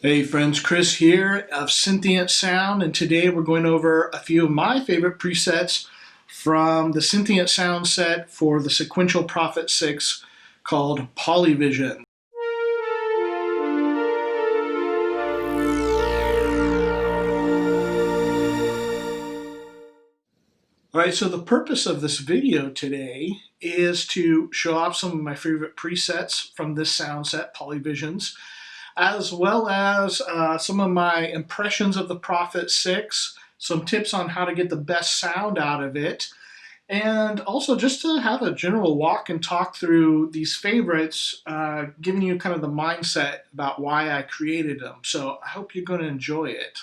Hey friends, Chris here of Synthient Sound, and today we're going over a few of my favorite presets from the Synthient Sound set for the Sequential Prophet 6 called PolyVision. Alright, so the purpose of this video today is to show off some of my favorite presets from this sound set, PolyVisions, as well as some of my impressions of the Prophet 6, some tips on how to get the best sound out of it, and also just to have a general walk and talk through these favorites, giving you kind of the mindset about why I created them. So I hope you're going to enjoy it.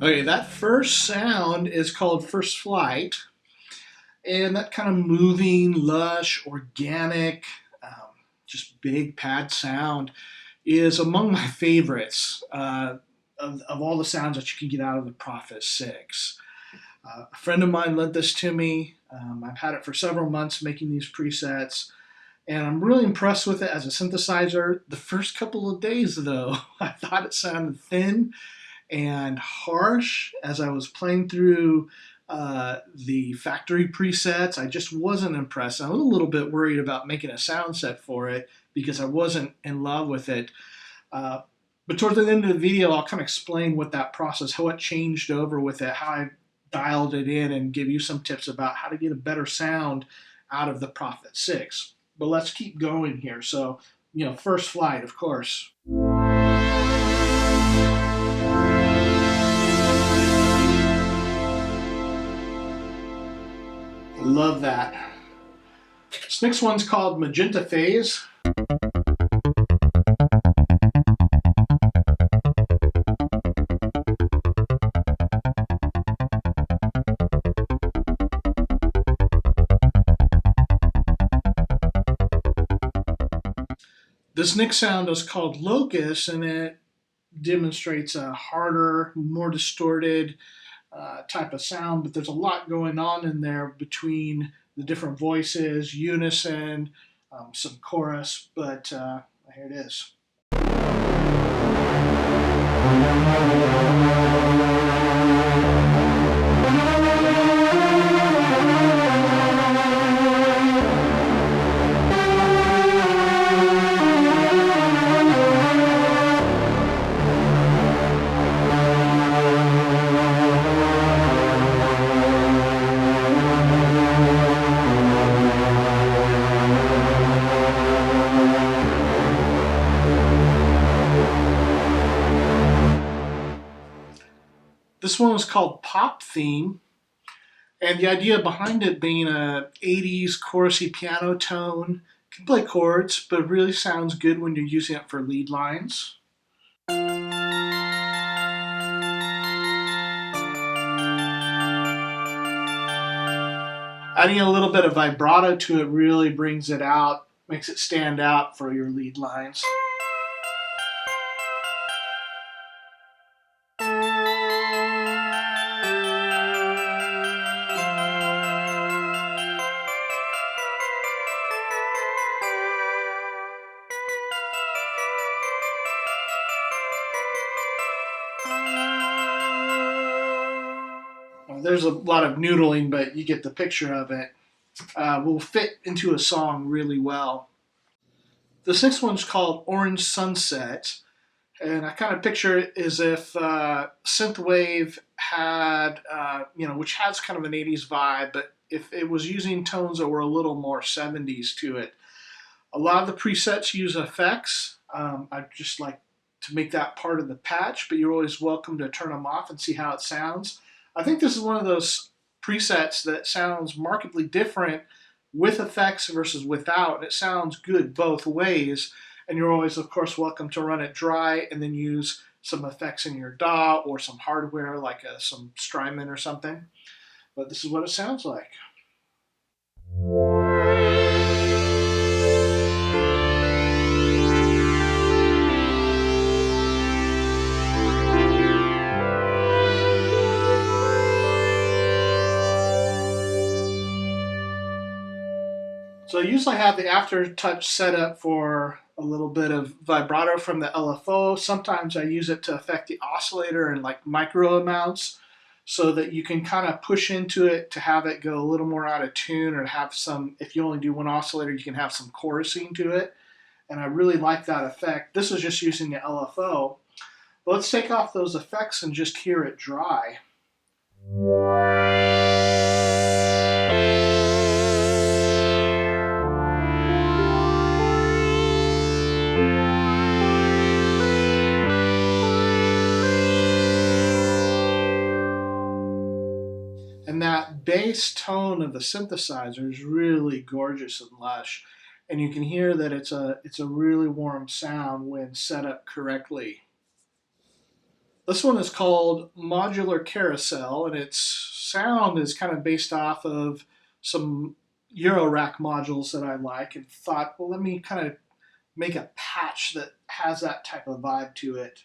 Okay, that first sound is called First Flight, and that kind of moving, lush, organic, just big pad sound is among my favorites of all the sounds that you can get out of the Prophet 6. A friend of mine lent this to me. I've had it for several months making these presets, and I'm really impressed with it as a synthesizer. The first couple of days, though, I thought it sounded thin and harsh as I was playing through the factory presets. I just wasn't impressed. I was a little bit worried about making a sound set for it because I wasn't in love with it. But towards the end of the video, I'll kind of explain what that process, how it changed over with it, how I dialed it in, and give you some tips about how to get a better sound out of the Prophet 6. But let's keep going here. So, First Flight, of course. Love that. This next one's called Magenta Phase. This next sound is called Locusts, and it demonstrates a harder, more distorted type of sound, but there's a lot going on in there between the different voices, unison, some chorus, but here it is. This one was called Pop Theme, and the idea behind it being a 80s chorusy piano tone. Can play chords, but really sounds good when you're using it for lead lines. Adding a little bit of vibrato to it really brings it out, makes it stand out for your lead lines. There's a lot of noodling, but you get the picture of it. Will fit into a song really well. This next one's called Orange Sunset, and I kind of picture it as if synthwave had, which has kind of an 80s vibe, but if it was using tones that were a little more 70s to it. A lot of the presets use effects. I just like to make that part of the patch, but you're always welcome to turn them off and see how it sounds. I think this is one of those presets that sounds markedly different with effects versus without, and it sounds good both ways. And you're always, of course, welcome to run it dry and then use some effects in your DAW or some hardware like some Strymon or something. But this is what it sounds like. So I usually have the aftertouch set up for a little bit of vibrato from the LFO. Sometimes I use it to affect the oscillator in like micro amounts so that you can kind of push into it to have it go a little more out of tune, or have some, if you only do one oscillator, you can have some chorusing to it. And I really like that effect. This is just using the LFO. But let's take off those effects and just hear it dry. And that bass tone of the synthesizer is really gorgeous and lush. And you can hear that it's a really warm sound when set up correctly. This one is called Modular Carousel, and its sound is kind of based off of some Eurorack modules that I like, and thought, well, let me kind of make a patch that has that type of vibe to it.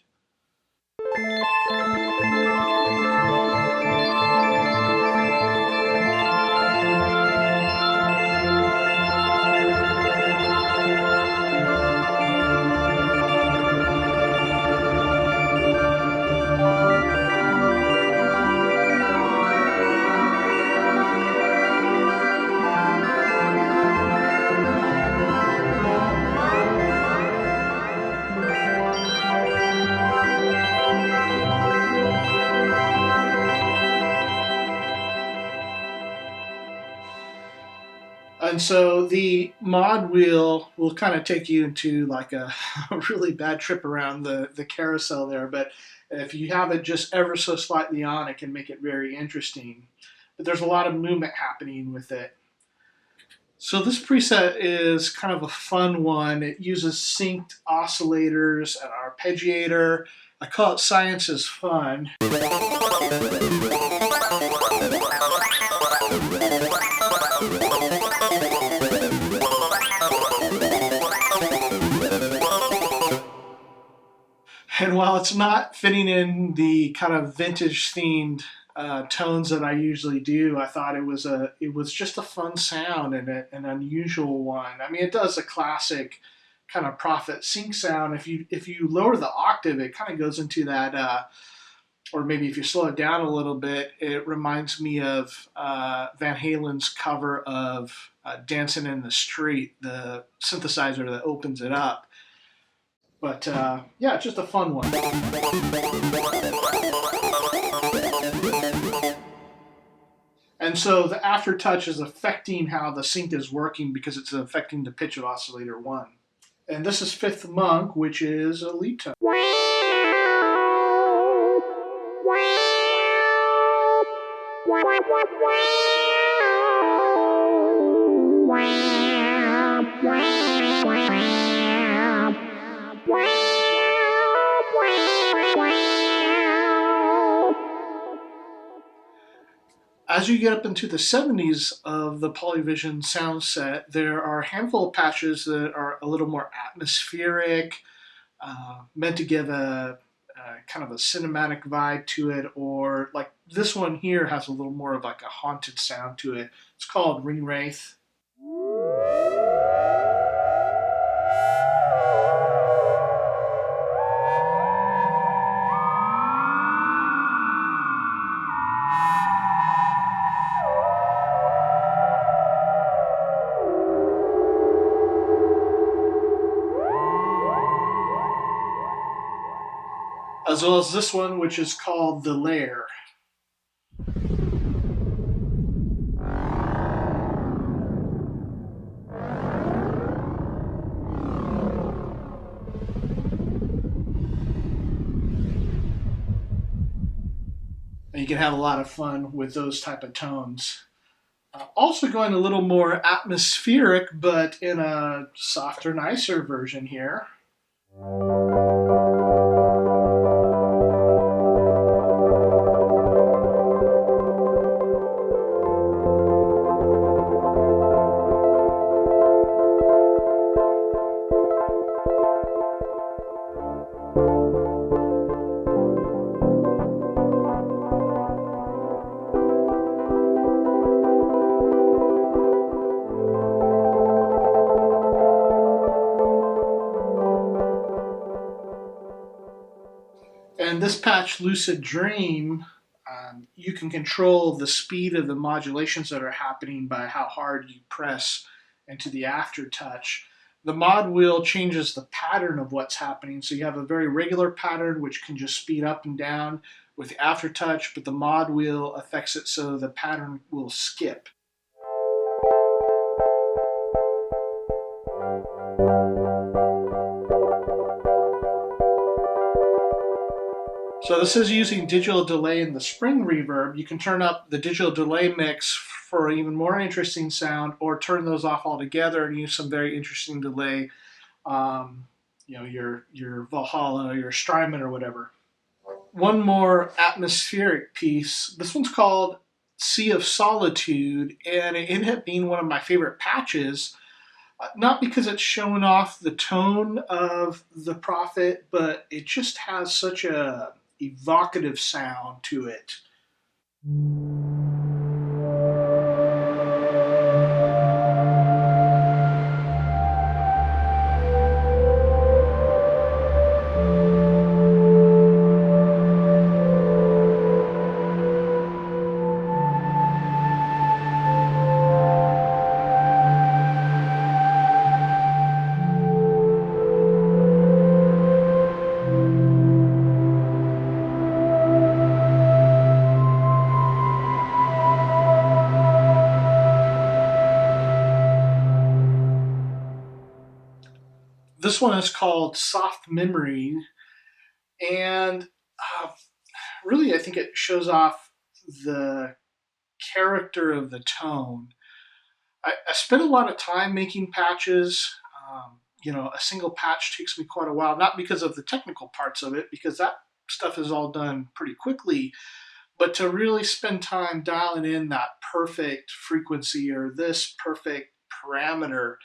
And so the mod wheel will kind of take you into like a really bad trip around the carousel there. But if you have it just ever so slightly on, it can make it very interesting. But there's a lot of movement happening with it. So this preset is kind of a fun one. It uses synced oscillators, an arpeggiator. I call it Science is Fun. And while it's not fitting in the kind of vintage themed tones that I usually do, I thought it was just a fun sound and an unusual one. I mean, it does a classic kind of Prophet sync sound. If you lower the octave, it kind of goes into that, or maybe if you slow it down a little bit, it reminds me of Van Halen's cover of "Dancing in the Street," the synthesizer that opens it up. But yeah, it's just a fun one. And so the aftertouch is affecting how the sync is working because it's affecting the pitch of oscillator 1. And this is Fifth Monk, which is a lead tone. As you get up into the 70s of the PolyVision sound set, there are a handful of patches that are a little more atmospheric, meant to give a kind of a cinematic vibe to it, or like this one here has a little more of like a haunted sound to it. It's called Wraith. As well as this one, which is called the Lair. And you you can have a lot of fun with those type of tones. Also going a little more atmospheric, but in a softer, nicer version here. And this patch, Lucid Dream, you can control the speed of the modulations that are happening by how hard you press into the aftertouch. The mod wheel changes the pattern of what's happening, so you have a very regular pattern which can just speed up and down with the aftertouch, but the mod wheel affects it so the pattern will skip. So this is using digital delay in the spring reverb. You can turn up the digital delay mix for an even more interesting sound, or turn those off altogether and use some very interesting delay, your Valhalla, your Strymon or whatever. One more atmospheric piece. This one's called Sea of Solitude, and it ended up being one of my favorite patches. Not because it's showing off the tone of the Prophet, but it just has such a evocative sound to it. This one is called Soft Memory, and really I think it shows off the character of the tone. I spent a lot of time making patches. A single patch takes me quite a while, not because of the technical parts of it, because that stuff is all done pretty quickly, but to really spend time dialing in that perfect frequency or this perfect parameter.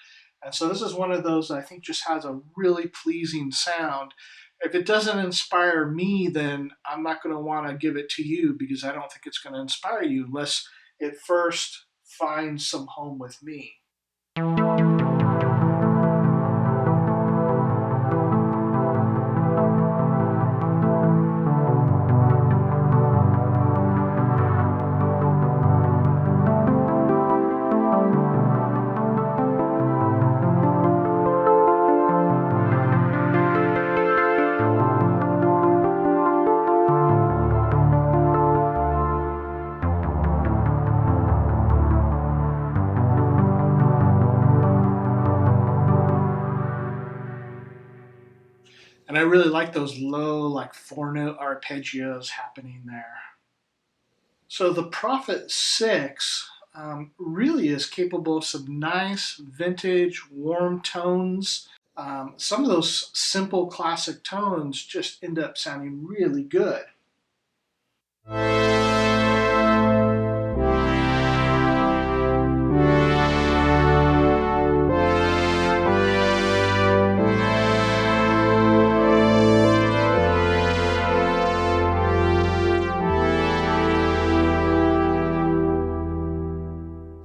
And so this is one of those I think just has a really pleasing sound. If it doesn't inspire me, then I'm not going to want to give it to you, because I don't think it's going to inspire you unless it first finds some home with me. And I really like those low, like 4-note arpeggios happening there. So the Prophet 6 really is capable of some nice, vintage, warm tones. Some of those simple classic tones just end up sounding really good.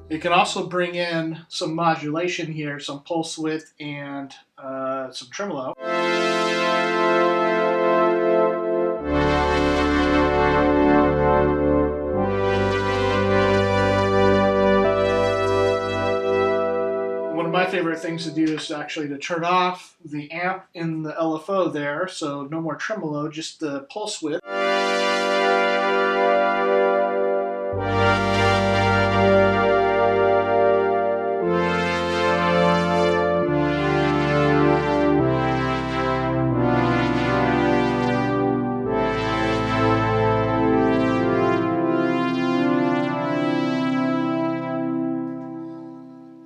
You can also bring in some modulation here, some pulse width and some tremolo. One of my favorite things to do is actually to turn off the amp in the LFO there, so no more tremolo, just the pulse width.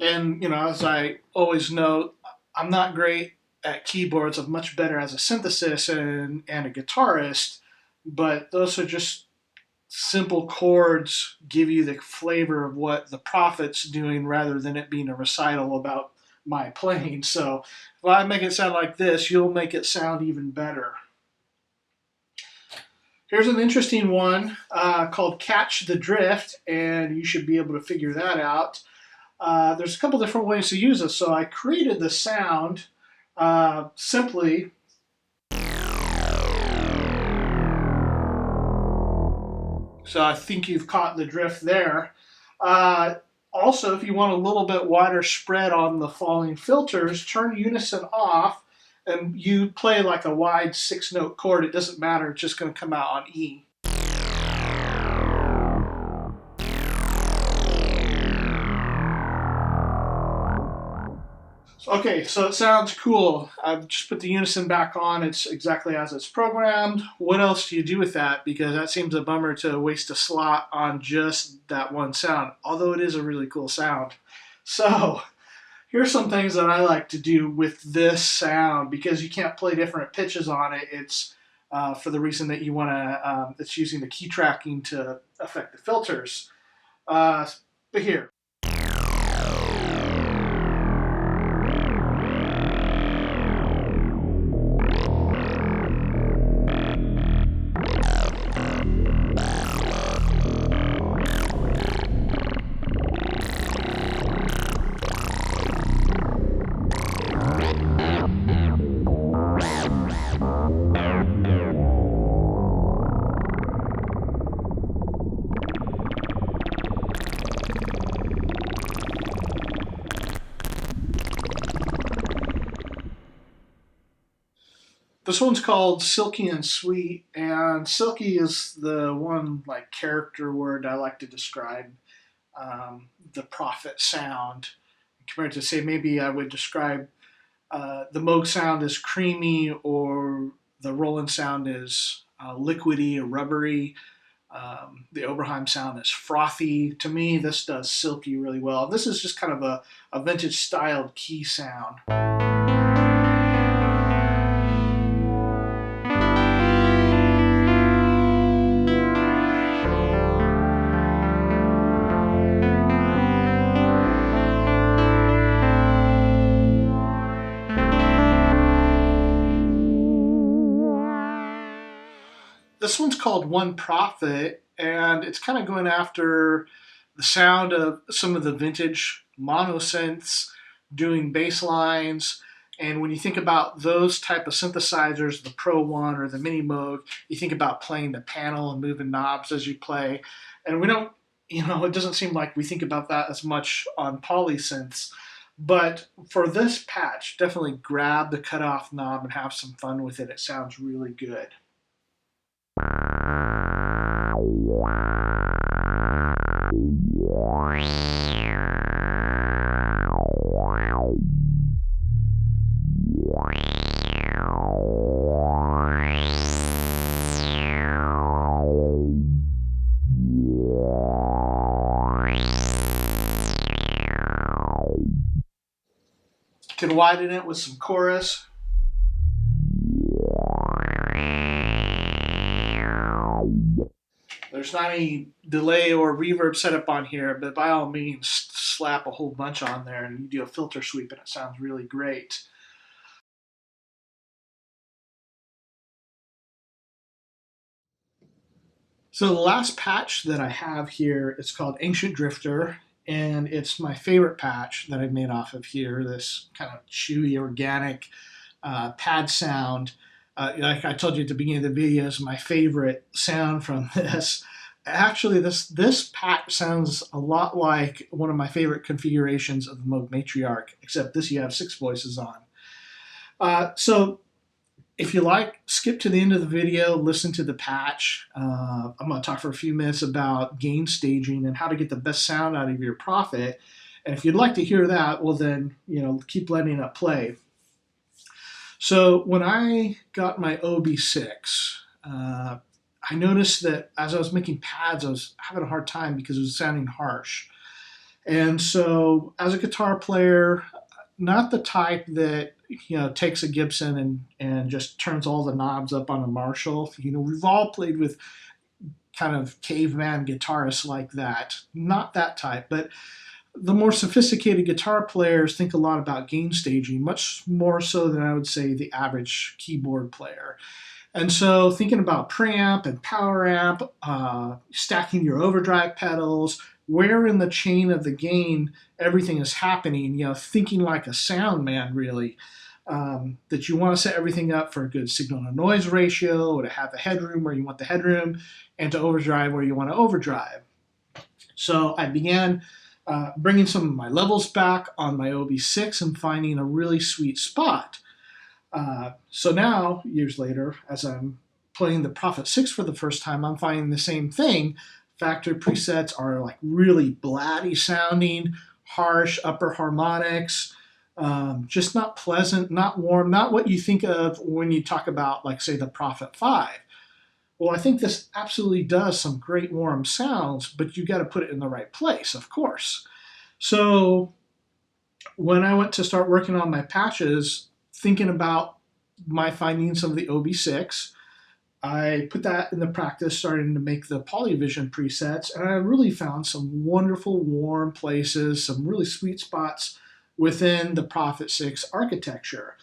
And, as I always note, I'm not great at keyboards. I'm much better as a synthesist and a guitarist, but those are just simple chords give you the flavor of what the prophet's doing rather than it being a recital about my playing. So if I make it sound like this, you'll make it sound even better. Here's an interesting one called Catch the Drift, and you should be able to figure that out. There's a couple different ways to use this. So I created the sound simply. So I think you've caught the drift there. Also, if you want a little bit wider spread on the falling filters, turn unison off and you play like a wide 6-note chord. It doesn't matter, it's just going to come out on E. Okay, so it sounds cool. I've just put the unison back on. It's exactly as it's programmed. What else do you do with that? Because that seems a bummer to waste a slot on just that one sound, although it is a really cool sound. So here's some things that I like to do with this sound because you can't play different pitches on it. It's for the reason that you want to, it's using the key tracking to affect the filters. But here. This one's called Silky and Sweet, and silky is the one like character word I like to describe the prophet sound. Compared to say maybe I would describe the Moog sound as creamy or the Roland sound is liquidy or rubbery. The Oberheim sound is frothy. To me, this does silky really well. This is just kind of a vintage styled key sound. This one's called One Prophet, and it's kind of going after the sound of some of the vintage monosynths doing bass lines. And when you think about those type of synthesizers, the Pro One or the Mini Moog, you think about playing the panel and moving knobs as you play. And we don't, it doesn't seem like we think about that as much on polysynths. But for this patch, definitely grab the cutoff knob and have some fun with it. It sounds really good. Can widen it with some chorus. There's not any delay or reverb setup on here, but by all means, slap a whole bunch on there and you do a filter sweep and it sounds really great. So the last patch that I have here is called Ancient Drifter, and it's my favorite patch that I made off of here, this kind of chewy, organic pad sound. Like I told you at the beginning of the video, is my favorite sound from this. Actually, this patch sounds a lot like one of my favorite configurations of the Moog Matriarch, except this you have 6 voices on. So if you like, skip to the end of the video, listen to the patch. I'm going to talk for a few minutes about gain staging and how to get the best sound out of your Prophet. And if you'd like to hear that, well then, keep letting it play. So when I got my OB6, I noticed that as I was making pads, I was having a hard time because it was sounding harsh. And so as a guitar player, not the type that takes a Gibson and just turns all the knobs up on a Marshall. We've all played with kind of caveman guitarists like that. Not that type, but the more sophisticated guitar players think a lot about gain staging, much more so than I would say the average keyboard player. And so thinking about preamp and power amp, stacking your overdrive pedals, where in the chain of the gain everything is happening, thinking like a sound man really, that you want to set everything up for a good signal to noise ratio, to have the headroom where you want the headroom, and to overdrive where you want to overdrive. So I began bringing some of my levels back on my OB6 and finding a really sweet spot. So now, years later, as I'm playing the Prophet 6 for the first time, I'm finding the same thing. Factory presets are like really blatty sounding, harsh upper harmonics, just not pleasant, not warm, not what you think of when you talk about, like, say, the Prophet 5. Well, I think this absolutely does some great warm sounds, but you got to put it in the right place, of course. So when I went to start working on my patches, thinking about my findings of the OB6, I put that into practice, starting to make the PolyVision presets, and I really found some wonderful warm places, some really sweet spots within the Prophet 6 architecture.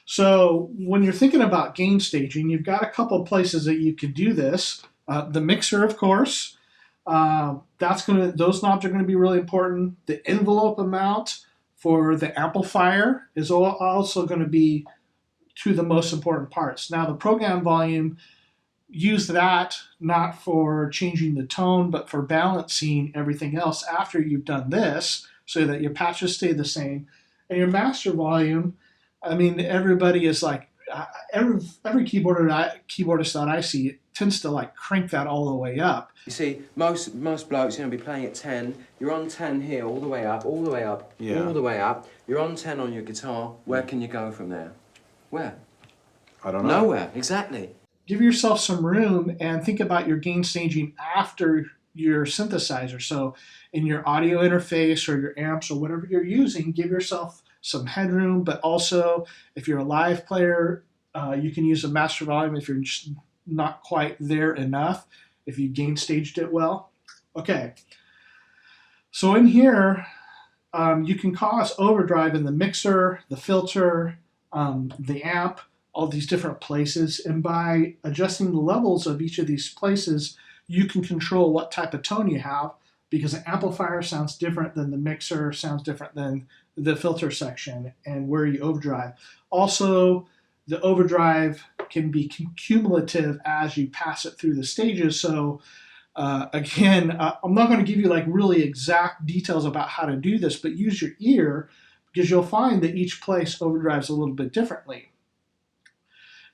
So when you're thinking about gain staging, you've got a couple places that you can do this. The mixer, of course, those knobs are going to be really important. The envelope amount for the amplifier is also going to be two of the most important parts. Now the program volume, use that not for changing the tone, but for balancing everything else after you've done this, so that your patches stay the same. And your master volume, I mean, everybody is like, every keyboardist that I see tends to like crank that all the way up. You see, most blokes, be playing at 10. You're on 10 here, all the way up, all the way up, Yeah. all the way up. You're on 10 on your guitar. Where can you go from there? Where? I don't know. Nowhere, exactly. Give yourself some room and think about your gain staging after your synthesizer. So in your audio interface or your amps or whatever you're using, give yourself some headroom, but also if you're a live player, you can use a master volume if you're just not quite there enough, if you gain staged it well. Okay, so in here, you can cause overdrive in the mixer, the filter, the amp, all these different places, and by adjusting the levels of each of these places, you can control what type of tone you have, because an amplifier sounds different than the mixer, sounds different than the filter section, and where you overdrive. Also, the overdrive can be cumulative as you pass it through the stages. So again, I'm not going to give you like really exact details about how to do this, but use your ear, because you'll find that each place overdrives a little bit differently.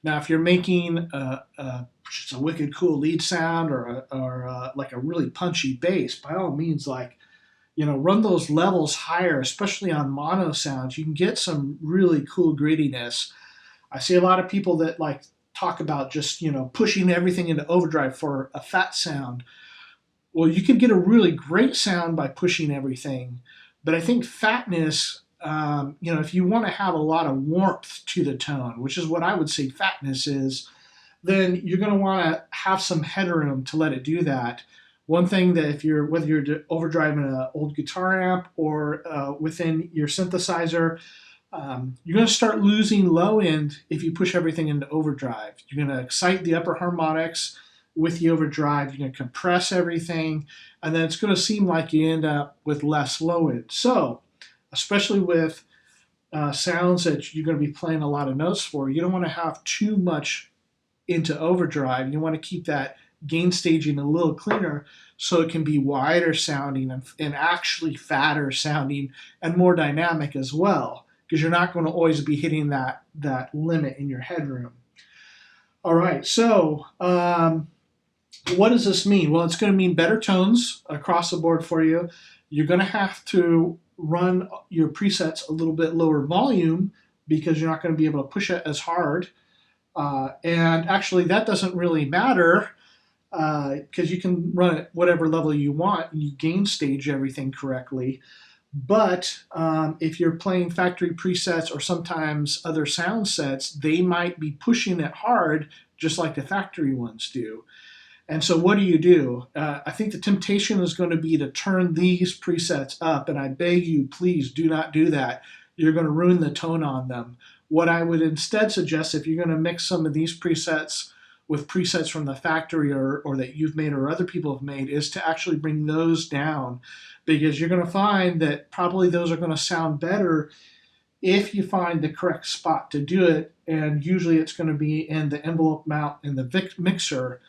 Now, if you're making just a wicked cool lead sound or like a really punchy bass, by all means, like, run those levels higher, especially on mono sounds. You can get some really cool grittiness. I see a lot of people that like talk about just, pushing everything into overdrive for a fat sound. Well, you can get a really great sound by pushing everything, but I think fatness, if you want to have a lot of warmth to the tone, which is what I would say fatness is, then you're going to want to have some headroom to let it do that. One thing that whether you're overdriving an old guitar amp or within your synthesizer, you're going to start losing low end if you push everything into overdrive. You're going to excite the upper harmonics with the overdrive. You're going to compress everything, and then it's going to seem like you end up with less low end. So, especially with sounds that you're going to be playing a lot of notes for, you don't want to have too much into overdrive. You want to keep that gain staging a little cleaner so it can be wider sounding and actually fatter sounding and more dynamic as well, because you're not going to always be hitting that limit in your headroom. All right, so what does this mean? Well, it's going to mean better tones across the board for you. You're going to have to run your presets a little bit lower volume because you're not going to be able to push it as hard. And actually, that doesn't really matter because you can run it whatever level you want and you gain stage everything correctly. But if you're playing factory presets or sometimes other sound sets, they might be pushing it hard just like the factory ones do. And so what do? I think the temptation is going to be to turn these presets up, and I beg you, please do not do that. You're going to ruin the tone on them. What I would instead suggest, if you're going to mix some of these presets with presets from the factory or that you've made or other people have made, is to actually bring those down, because you're going to find that probably those are going to sound better if you find the correct spot to do it. And usually it's going to be in the envelope mount in the mixer,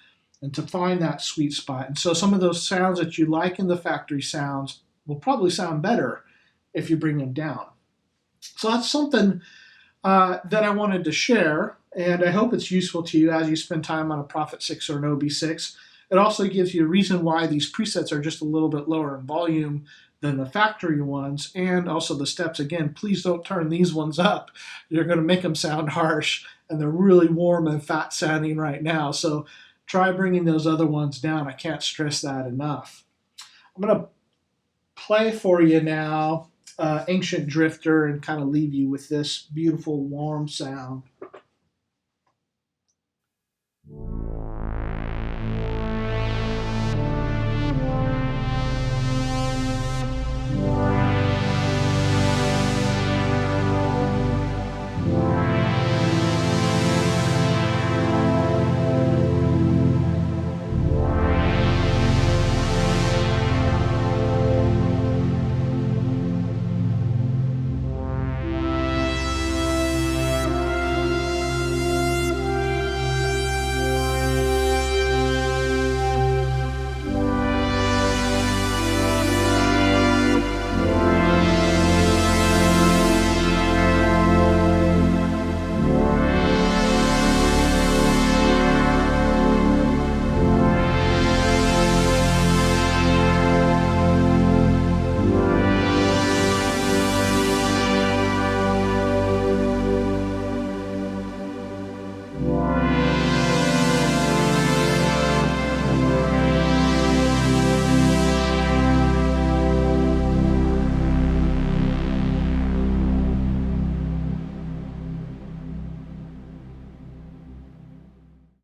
and to find that sweet spot. And so some of those sounds that you like in the factory sounds will probably sound better if you bring them down. So that's something that I wanted to share, and I hope it's useful to you as you spend time on a Prophet 6 or an OB6. It also gives you a reason why these presets are just a little bit lower in volume than the factory ones, and also the steps. Again, please don't turn these ones up. You're going to make them sound harsh, and they're really warm and fat sounding right now. So try bringing those other ones down. I can't stress that enough. I'm going to play for you now Ancient Drifter and kind of leave you with this beautiful warm sound.